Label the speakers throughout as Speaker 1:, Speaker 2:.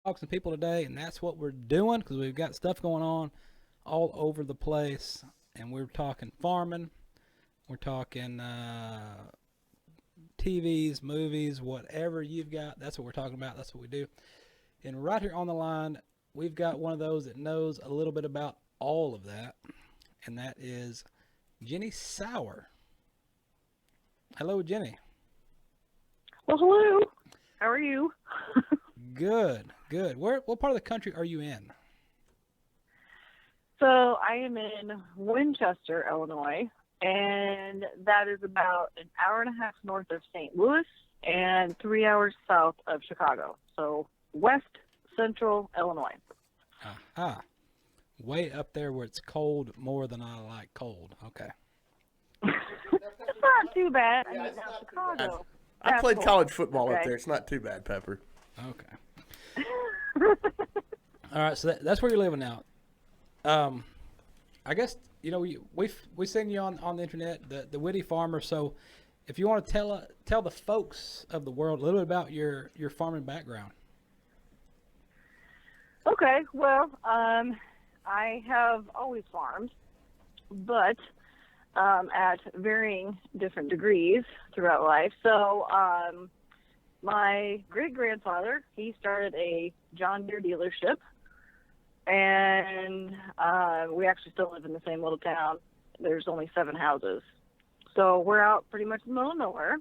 Speaker 1: talk to some people today, and that's what we're doing because we've got stuff going on all over the place. And we're talking farming, we're talking TVs, movies, whatever you've got. That's what we're talking about. That's what we do. And right here on the line, we've got one of those that knows a little bit about all of that, and that is Jenny Sauer. Hello, Jenny.
Speaker 2: Well, hello. How are you?
Speaker 1: Good, good. What part of the country are you in?
Speaker 2: So I am in Winchester, Illinois, and that is about an hour and a half north of St. Louis and 3 hours south of Chicago. So west central Illinois.
Speaker 1: Aha. Way up there where it's cold more than I like cold. Okay.
Speaker 2: It's not too bad. I mean, now Chicago.
Speaker 3: I
Speaker 2: that's
Speaker 3: played
Speaker 2: cold.
Speaker 3: college football up
Speaker 2: Okay.
Speaker 3: there. It's not too bad, Pepper.
Speaker 1: Okay. All right. So that's where you're living now. I guess we've seen you on the internet, the witty farmer. So, if you want to tell the folks of the world a little bit about your farming background.
Speaker 2: Okay. Well, I have always farmed, but at varying different degrees throughout life. So my great-grandfather, he started a John Deere dealership, and we actually still live in the same little town. There's only 7 houses. So we're out pretty much in the middle of nowhere.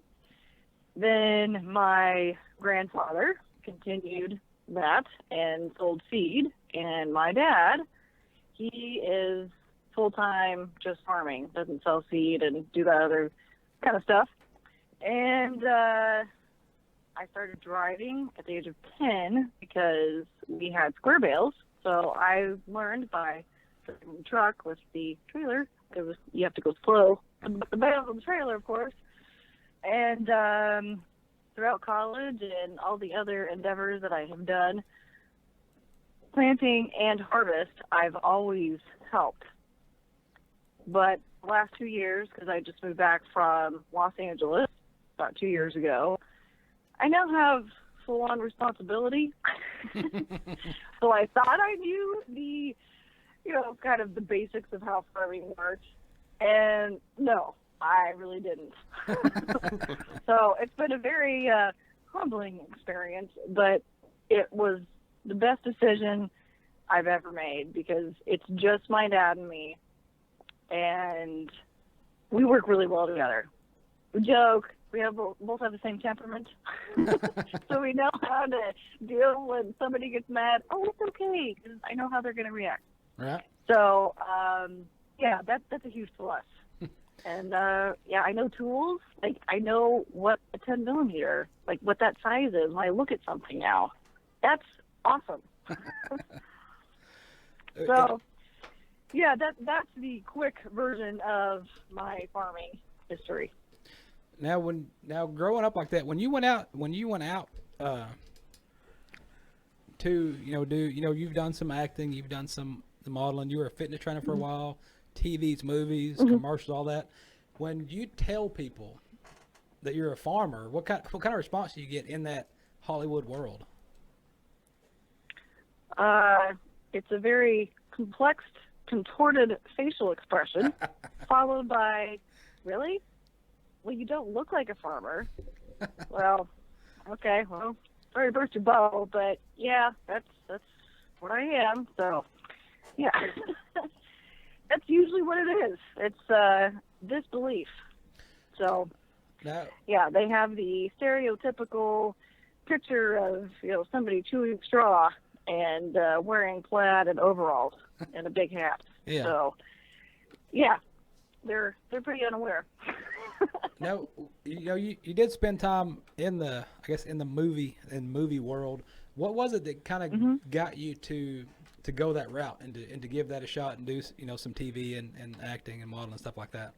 Speaker 2: Then my grandfather continued that and sold seed, and my dad, he is full-time just farming, doesn't sell seed and do that other kind of stuff. And I started driving at the age of 10 because we had square bales. So I learned by driving the truck with the trailer. You have to go slow, but the bales on the trailer, of course. And throughout college and all the other endeavors that I have done, planting and harvest, I've always helped. But the last 2 years, because I just moved back from Los Angeles about 2 years ago, I now have full-on responsibility. So I thought I knew the, kind of the basics of how farming works. And no, I really didn't. So it's been a very humbling experience, but it was the best decision I've ever made because it's just my dad and me. And we work really well together. We joke. We both have the same temperament. So we know how to deal when somebody gets mad. Oh, it's okay, because I know how they're going to react.
Speaker 1: Right.
Speaker 2: So, that's a huge plus. And, I know tools. Like, I know what a 10 millimeter, like what that size is when I look at something now. That's awesome. So, yeah, that's the quick version of my farming history.
Speaker 1: Now growing up like that, when you went out to you've done some acting, you've done some modeling, you were a fitness trainer for a while, TVs, movies, commercials, all that. When you tell people that you're a farmer, what kind of response do you get in that Hollywood world?
Speaker 2: It's a very complex, contorted facial expression, followed by, really? Well, you don't look like a farmer. Well, okay, well, sorry to burst your bubble, but yeah, that's what I am. So, yeah, that's usually what it is. It's disbelief. So,
Speaker 1: No.
Speaker 2: yeah, they have the stereotypical picture of somebody chewing straw and wearing plaid and overalls and a big hat.
Speaker 1: Yeah.
Speaker 2: So, yeah, they're pretty unaware.
Speaker 1: No, you did spend time in the movie world. What was it that kind of got you to go that route and to give that a shot and do some TV and acting and modeling and stuff like that?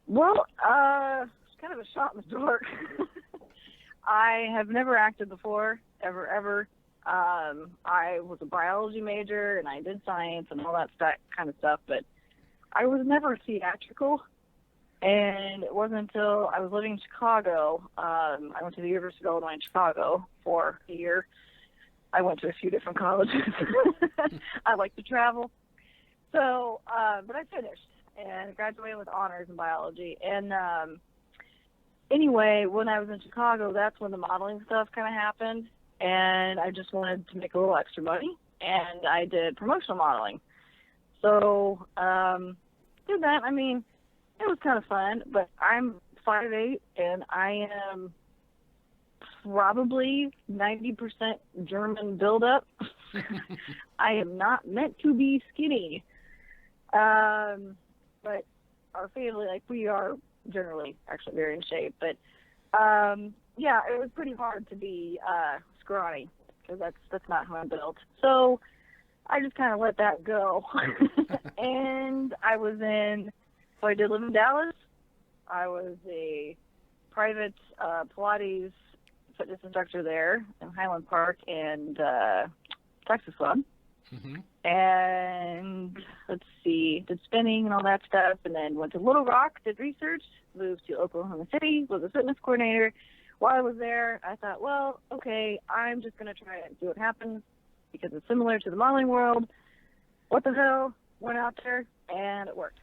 Speaker 2: Well, it's kind of a shot in the dark. I have never acted before, ever. I was a biology major and I did science and all that kind of stuff, but I was never theatrical. And it wasn't until I was living in Chicago. I went to the University of Illinois in Chicago for a year. I went to a few different colleges. I like to travel. So, but I finished and graduated with honors in biology. And anyway, when I was in Chicago, that's when the modeling stuff kind of happened. And I just wanted to make a little extra money. And I did promotional modeling. So, did that. I mean, it was kind of fun, but I'm 5'8", and I am probably 90% German buildup. I am not meant to be skinny. But our family, like, we are generally actually very in shape. But, yeah, it was pretty hard to be scrawny, because that's not how I'm built. So I just kind of let that go. And so I did live in Dallas. I was a private Pilates fitness instructor there in Highland Park and Texas Club. Mm-hmm. And let's see, did spinning and all that stuff, and then went to Little Rock, did research, moved to Oklahoma City, was a fitness coordinator. While I was there, I thought, well, okay, I'm just going to try and see what happens because it's similar to the modeling world. What the hell? Went out there, and it worked.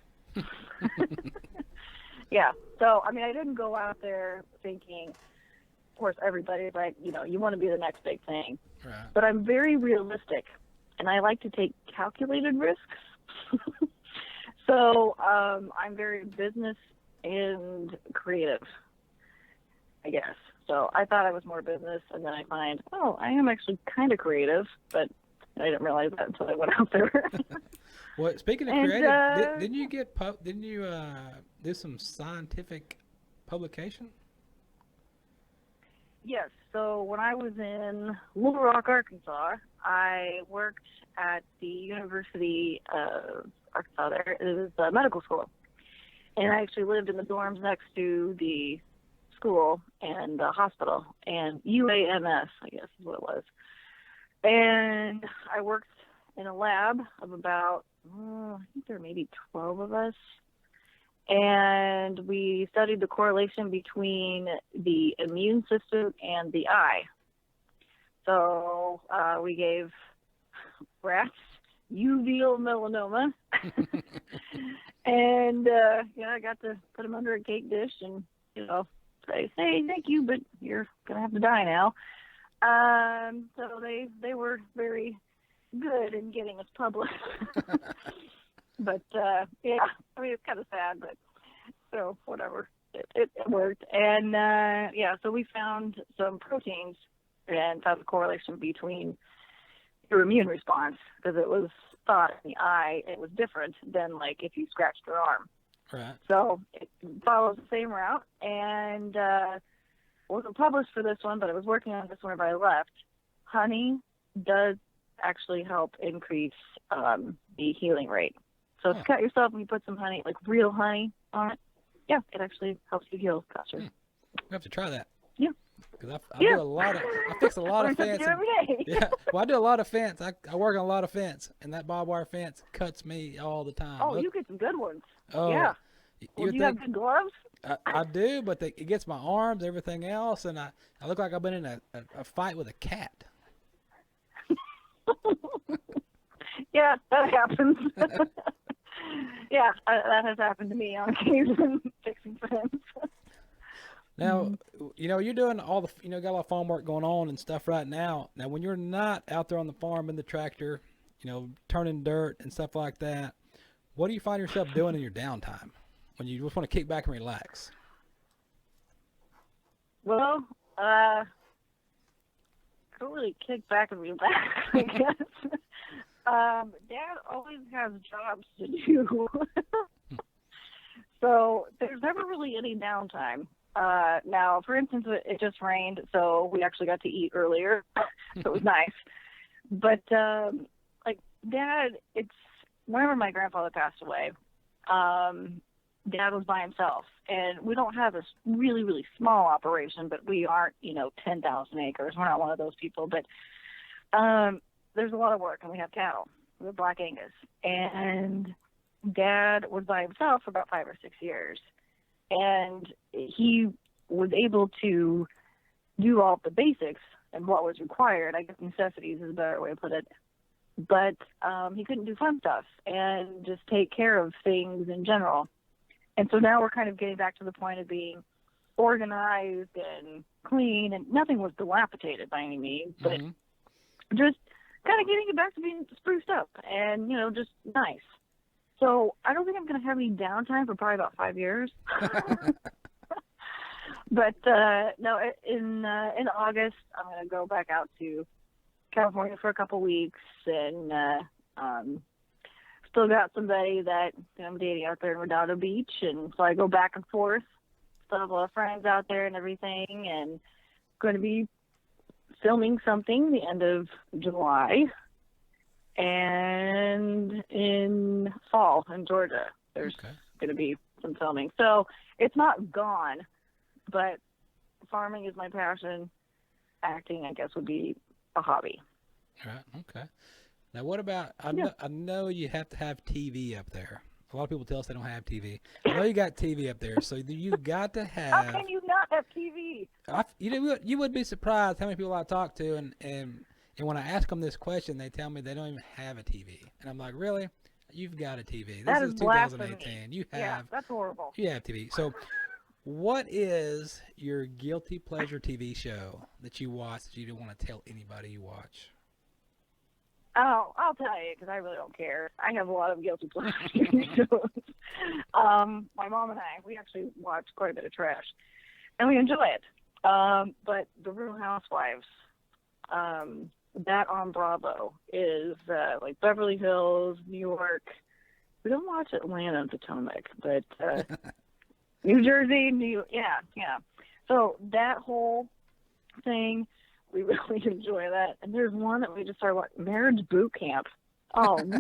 Speaker 2: Yeah. So, I mean, I didn't go out there thinking, of course, everybody's like, you want to be the next big thing. Right. But I'm very realistic, and I like to take calculated risks. So I'm very business and creative, I guess. So I thought I was more business, and then I find, I am actually kind of creative, but I didn't realize that until I went out there.
Speaker 1: Well, speaking of creative, didn't you do some scientific publication? Yes. So when I was in Little Rock, Arkansas, I worked at the University of Arkansas there. It was a medical school. And I actually lived in the dorms next to the school and the hospital. And UAMS, I guess is what it was. And I worked in a lab of about, I think there were maybe 12 of us. And we studied the correlation between the immune system and the eye. So we gave rats uveal melanoma. And, I got to put them under a cake dish and, say, hey, thank you, but you're going to have to die now. So they were very good in getting us published. But, yeah, I mean, it's kind of sad, but so whatever. It worked. And, so we found some proteins and found the correlation between your immune response, because it was thought in the eye it was different than, like, if you scratched your arm. Right. So it follows the same route, and wasn't published for this one, but I was working on this whenever I left. Honey does actually help increase the healing rate. So if you cut yourself and you put some honey, like real honey on it, yeah, it actually helps you heal faster. We have to try that. Yeah. Because I do a lot of, I fix a lot of fence. Every day. Yeah. Well, I do a lot of fence. I work on a lot of fence, and that barbed wire fence cuts me all the time. Oh, you get some good ones. Oh, yeah. Well, do you have good gloves? I do, but it gets my arms, everything else, and I look like I've been in a fight with a cat. Yeah, that happens. Yeah, that has happened to me on occasion, fixing fence. Now, you're doing all the, got a lot of farm work going on and stuff right now. Now, when you're not out there on the farm in the tractor, turning dirt and stuff like that, what do you find yourself doing in your downtime when you just want to kick back and relax? Well, I don't really kick back and relax, I guess. Dad always has jobs to do. So there's never really any downtime. Now, for instance, it just rained, so we actually got to eat earlier. So it was nice. But, like, Dad, whenever my grandfather passed away, Dad was by himself. And we don't have a really, really small operation, but we aren't, 10,000 acres. We're not one of those people. But there's a lot of work, and we have cattle. We have Black Angus. And Dad was by himself for about 5 or 6 years.
Speaker 2: and he was able to do all the basics and what was required. I guess necessities is a better way to put it. But he couldn't do fun stuff and just take care of things in general. And so now we're kind of getting back to the point of being organized and clean, and nothing was dilapidated by any means, but just kind of getting it back to being spruced up and, you know, just nice. So I don't think I'm going to have any downtime for probably about 5 years. But no, in August, I'm going to go back out to California for a couple weeks, and still got somebody that I'm dating out there in Rodeo Beach, and so I go back and forth. Still have a lot of friends out there and everything, and going to be filming something the end of July, and in fall in Georgia there's going to be some filming. So it's not gone, but farming is my passion. Acting, I guess, would be a hobby.
Speaker 1: Right. Okay. Now, what about? I know you have to have TV up there. A lot of people tell us they don't have TV. I know you got TV up there, so you got to have.
Speaker 2: How can you not have TV?
Speaker 1: You would be surprised how many people I talk to, and when I ask them this question, they tell me they don't even have a TV, and I'm like, really? You've got a TV. This is 2018.
Speaker 2: Blasphemy.
Speaker 1: You have.
Speaker 2: Yeah, that's horrible.
Speaker 1: You have TV. So, what is your guilty pleasure TV show that you watch that you don't want to tell anybody you watch?
Speaker 2: Oh, I'll tell you, because I really don't care. I have a lot of guilty pleasure shows. My mom and I, we actually watch quite a bit of trash, and we enjoy it. But The Real Housewives, that on Bravo is like Beverly Hills, New York. We don't watch Atlanta and Potomac, but New Jersey, yeah. So that whole thing, we really enjoy that. And there's one that we just started watching, Marriage Boot Camp. Oh, man,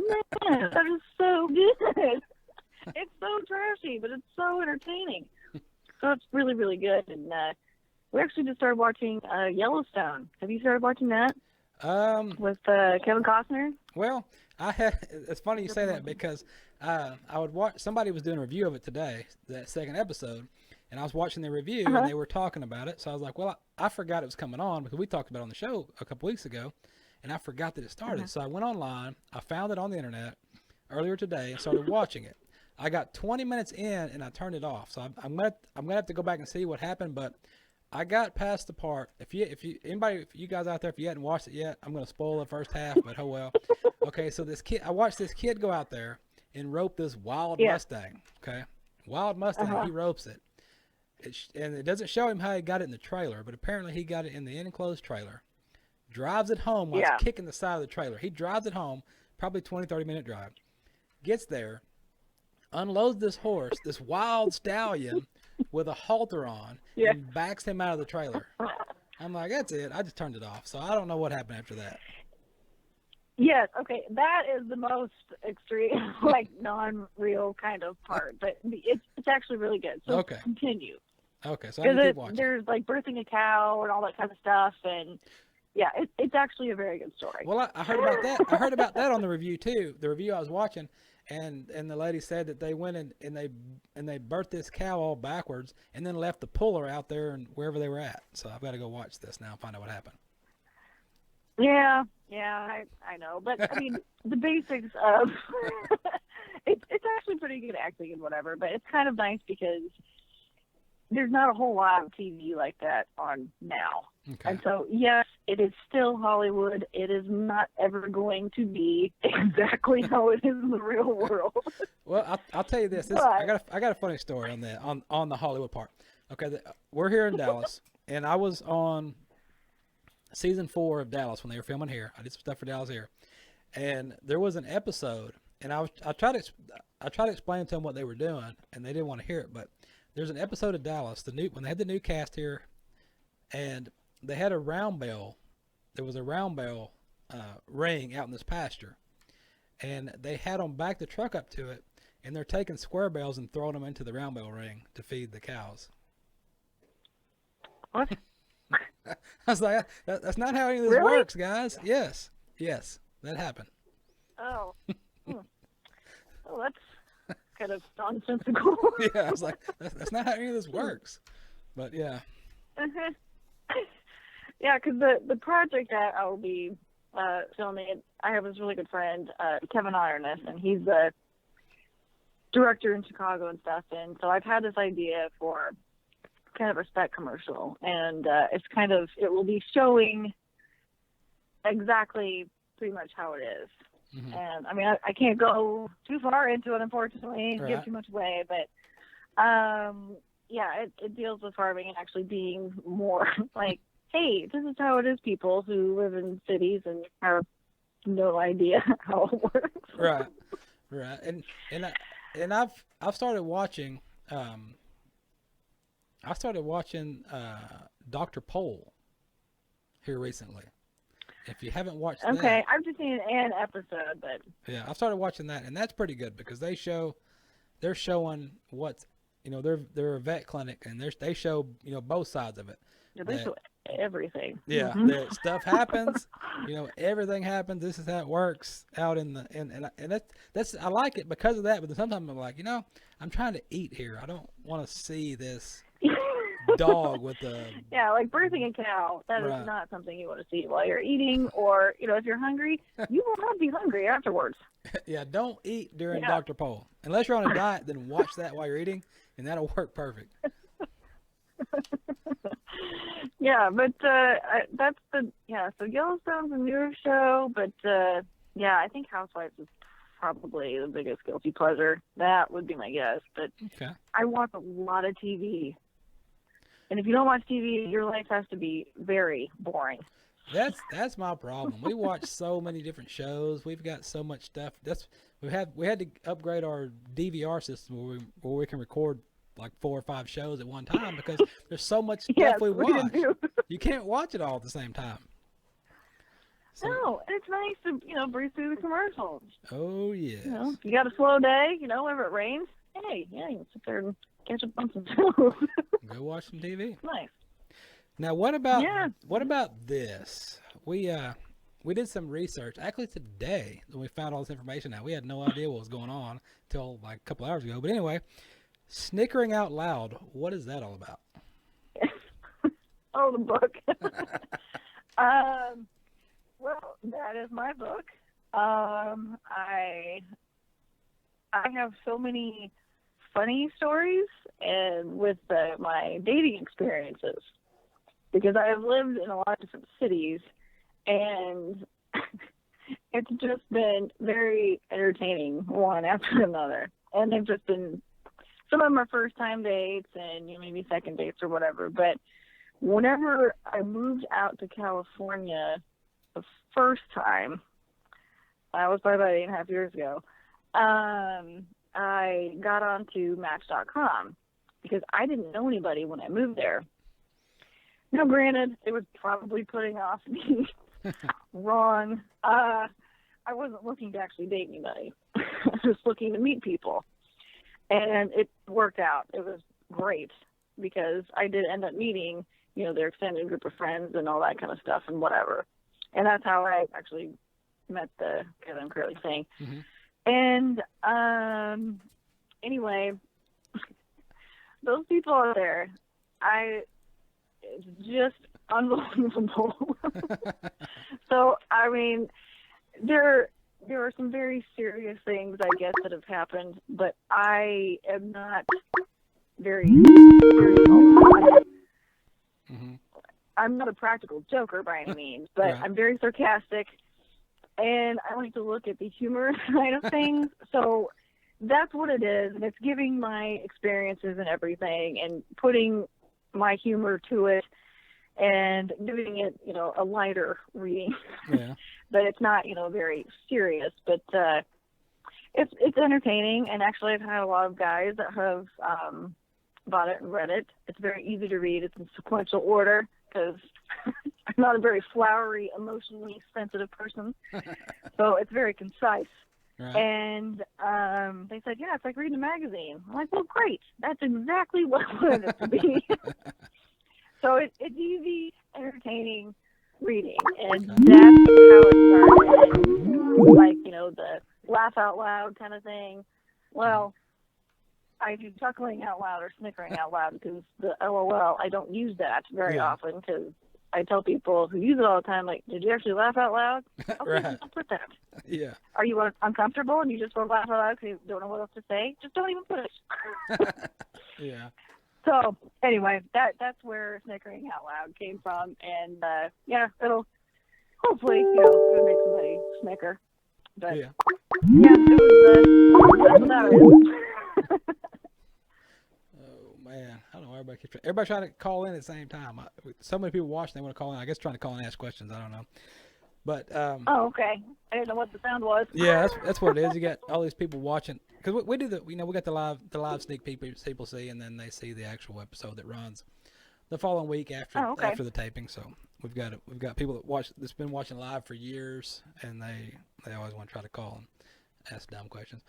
Speaker 2: that is so good. It's so trashy, but it's so entertaining. So it's really, really good. And we actually just started watching Yellowstone. Have you started watching that? With Kevin Costner?
Speaker 1: Well, it's funny you say that, because I would watch, somebody was doing a review of it today, that second episode, and I was watching the review, and they were talking about it. So I was like, well, I forgot it was coming on, because we talked about it on the show a couple weeks ago, and I forgot that it started. So I went online, I found it on the internet earlier today, and started watching it. I got 20 minutes in, and I turned it off. So I'm gonna have to go back and see what happened, but I got past the part. If you guys out there, if you hadn't watched it yet, I'm gonna spoil the first half, but oh well. Okay, so I watched this kid go out there and rope this wild Mustang. Okay, wild Mustang. He ropes it. And it doesn't show him how he got it in the trailer, but apparently he got it in the enclosed trailer. Drives it home while it's kicking the side of the trailer. He drives it home, probably 20, 30-minute drive. Gets there, unloads this horse, this wild stallion, with a halter on, and backs him out of the trailer. I'm like, that's it. I just turned it off. So I don't know what happened after that.
Speaker 2: Yes, okay. That is the most extreme, like, non-real kind of part. But it's actually really good. So continue.
Speaker 1: Okay, so I can keep watching.
Speaker 2: There's, like, birthing a cow and all that kind of stuff. And, yeah, it's actually a very good story.
Speaker 1: Well, I heard about that. I heard about that on the review, too. The review I was watching. And the lady said that they went and they birthed this cow all backwards and then left the puller out there and wherever they were at. So I've got to go watch this now and find out what happened.
Speaker 2: Yeah, I know. But, I mean, the basics of it's actually pretty good acting and whatever, but it's kind of nice because there's not a whole lot of TV like that on now. Okay. And so, yes, it is still Hollywood. It is not ever going to be exactly how it is in the real world.
Speaker 1: Well, I'll tell you this. I got a funny story on that, on the Hollywood part. Okay, we're here in Dallas, and I was on season 4 of Dallas when they were filming here. I did some stuff for Dallas here, and there was an episode, and I tried to explain to them what they were doing, and they didn't want to hear it. But there's an episode of Dallas, when they had the new cast here, and they had a round bell. There was a round bell ring out in this pasture, and they had them back the truck up to it, and they're taking square bells and throwing them into the round bell ring to feed the cows.
Speaker 2: What?
Speaker 1: I was like, that's not how any of this works, guys. Yes, that happened.
Speaker 2: Oh. Oh, that's kind of nonsensical.
Speaker 1: Yeah, I was like, that's not how any of this works. But yeah.
Speaker 2: Yeah, because the project that I will be filming, I have this really good friend, Kevin Ironess, and he's the director in Chicago and stuff. And so I've had this idea for kind of a spec commercial, and it will be showing exactly pretty much how it is.
Speaker 1: Mm-hmm.
Speaker 2: And I mean, I can't go too far into it, unfortunately,
Speaker 1: Right.
Speaker 2: give too much away, but yeah, it deals with farming and actually being more like, hey, this is how it is, people who live in cities and have no idea how it works.
Speaker 1: Right. And I've started watching Dr. Pole here recently. If you haven't watched that.
Speaker 2: Okay, I've just seen an episode, but
Speaker 1: yeah, I've started watching that, and that's pretty good because they're showing what's, they're a vet clinic, and they show, both sides of it.
Speaker 2: they show everything.
Speaker 1: Yeah,
Speaker 2: Mm-hmm.
Speaker 1: that stuff happens, everything happens. This is how it works out in the and that's I like it because of that. But then sometimes I'm like, I'm trying to eat here. I don't want to see this dog with a
Speaker 2: yeah, like birthing a cow. That
Speaker 1: Right.
Speaker 2: is not something you want to see while you're eating, or if you're hungry, you will not be hungry afterwards.
Speaker 1: yeah. Don't eat during
Speaker 2: Yeah.
Speaker 1: Dr. Pole unless you're on a diet. Then watch that while you're eating, and that'll work perfect.
Speaker 2: Yeah, but that's so Yellowstone's a newer show, but yeah, I think Housewives is probably the biggest guilty pleasure. That would be my guess, but
Speaker 1: Okay.
Speaker 2: I watch a lot of TV. And if you don't watch TV, your life has to be very boring.
Speaker 1: That's my problem. We watch so many different shows. We've got so much stuff. We had to upgrade our DVR system where we can record like 4 or 5 shows at one time because there's so much stuff
Speaker 2: Yes,
Speaker 1: we watch.
Speaker 2: do.
Speaker 1: You can't watch it all at the same time. So,
Speaker 2: No, and it's nice to breeze through the commercials.
Speaker 1: oh yes.
Speaker 2: If you got a slow day, whenever it rains, hey, yeah, you can sit there and catch up on some shows.
Speaker 1: Go watch some TV.
Speaker 2: Nice.
Speaker 1: Now what about this? We did some research actually today when we found all this information out. We had no idea what was going on until like a couple hours ago. But anyway, Snickering Out Loud, what is that all about?
Speaker 2: Oh, the book. Well, that is my book. I have so many funny stories and with my dating experiences because I have lived in a lot of different cities, and it's just been very entertaining one after another. And they've just been, some of them are first time dates and maybe second dates or whatever. But whenever I moved out to California the first time, I was probably about 8.5 years ago, I got onto Match.com because I didn't know anybody when I moved there. Now, granted, it was probably putting off me wrong. I wasn't looking to actually date anybody. I was just looking to meet people. And it worked out. It was great because I did end up meeting, their extended group of friends and all that kind of stuff and whatever. And that's how I actually met the guy that I'm currently seeing. Mm-hmm. And anyway, those people out there, it's just unbelievable. So, I mean, there are some very serious things, I guess, that have happened, but I am not very serious all the time.
Speaker 1: Mm-hmm.
Speaker 2: I'm not a practical joker by any means, but
Speaker 1: Right.
Speaker 2: I'm very sarcastic, and I like to look at the humor side of things. So that's what it is, and it's giving my experiences and everything and putting my humor to it and giving it, a lighter reading.
Speaker 1: Yeah.
Speaker 2: But it's not, very serious. But it's entertaining, and actually I've had a lot of guys that have bought it and read it. It's very easy to read. It's in sequential order because I'm not a very flowery, emotionally sensitive person. So it's very concise.
Speaker 1: Right.
Speaker 2: And they said, yeah, it's like reading a magazine. I'm like, well, great. That's exactly what I wanted it to be. So it's easy, entertaining reading. And that's how it started. Like, the laugh out loud kind of thing. Well, I do chuckling out loud or snickering out loud because the LOL, I don't use that very often because I tell people who use it all the time, like, did you actually laugh out loud? Okay,
Speaker 1: Right.
Speaker 2: don't put that.
Speaker 1: Yeah.
Speaker 2: Are you uncomfortable and you just want to laugh out loud because you don't know what else to say? Just don't even put it.
Speaker 1: Yeah.
Speaker 2: So anyway, that's where snickering out loud came from, and it'll hopefully it'll make somebody snicker. But
Speaker 1: Yeah.
Speaker 2: it was that's what that is.
Speaker 1: Oh man, I don't know. Everybody trying to call in at the same time. So many people watching, they want to call in. I guess trying to call in and ask questions. I don't know. But
Speaker 2: Oh, okay. I didn't know what the sound was.
Speaker 1: yeah, that's what it is. You got all these people watching because we do we got the live sneak peek people see, and then they see the actual episode that runs the following week after the taping. So we've got people that's been watching live for years, and they always want to try to call and ask dumb questions.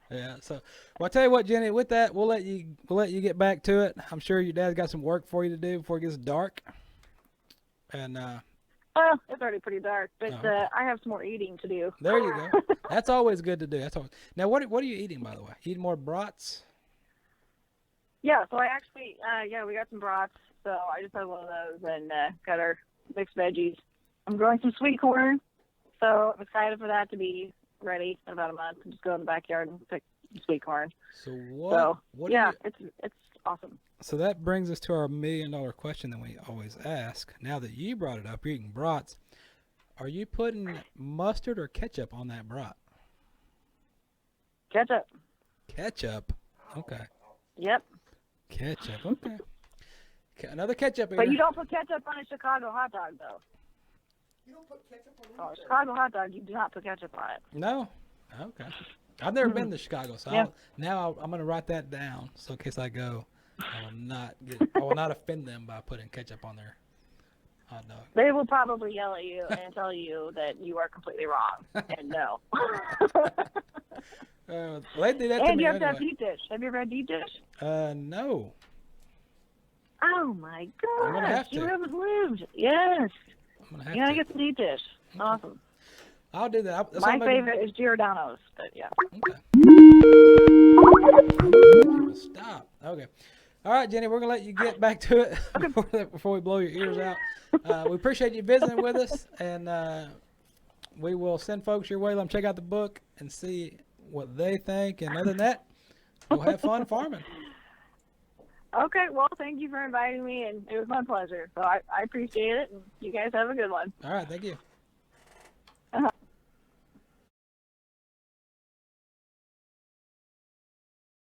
Speaker 1: Yeah. So, well, I'll tell you what, Jenny. With that, we'll let you get back to it. I'm sure your dad's got some work for you to do before it gets dark. And
Speaker 2: well, it's already pretty dark, but
Speaker 1: okay.
Speaker 2: I have some more eating to do.
Speaker 1: There you go. That's always good to do. Now. What are you eating, by the way? You eating more brats?
Speaker 2: Yeah. So I actually, we got some brats. So I just had one of those and got our mixed veggies. I'm growing some sweet corn, so I'm excited for that to be ready in about a month. And just go in the backyard and pick sweet corn.
Speaker 1: So what?
Speaker 2: It's awesome.
Speaker 1: So that brings us to our $1 million question that we always ask. Now that you brought it up, you're eating brats. Are you putting mustard or ketchup on that brat?
Speaker 2: Ketchup.
Speaker 1: Ketchup. Okay.
Speaker 2: Yep.
Speaker 1: Ketchup. Okay. Another ketchup eater.
Speaker 2: But you don't put ketchup on a Chicago hot dog, though.
Speaker 3: You don't put ketchup on
Speaker 2: a Chicago hot dog, you do not put ketchup on it.
Speaker 1: No. Okay. I've never been to Chicago, so I'm going to write that down. So in case I go, I will not offend them by putting ketchup on their hot dog.
Speaker 2: They will probably yell at you and tell you that you are completely wrong and no.
Speaker 1: They do that to
Speaker 2: and
Speaker 1: me
Speaker 2: you have
Speaker 1: anyway.
Speaker 2: to have deep dish. Have you ever had deep dish?
Speaker 1: No.
Speaker 2: Oh my gosh!
Speaker 1: I'm gonna have to.
Speaker 2: You haven't lived. Yes.
Speaker 1: I'm gonna have
Speaker 2: You gotta
Speaker 1: to.
Speaker 2: get some deep dish. Awesome.
Speaker 1: I'll do that.
Speaker 2: My favorite is Giordano's, but yeah.
Speaker 1: Okay. Stop. Okay. All right, Jenny, we're going to let you get back to it before we blow your ears out. We appreciate you visiting with us, and we will send folks your way. Let them check out the book and see what they think. And other than that, we'll have fun farming.
Speaker 2: Okay, well, thank you for inviting me, and it was my pleasure. So I appreciate it, and you guys have a good one.
Speaker 1: All right, thank you.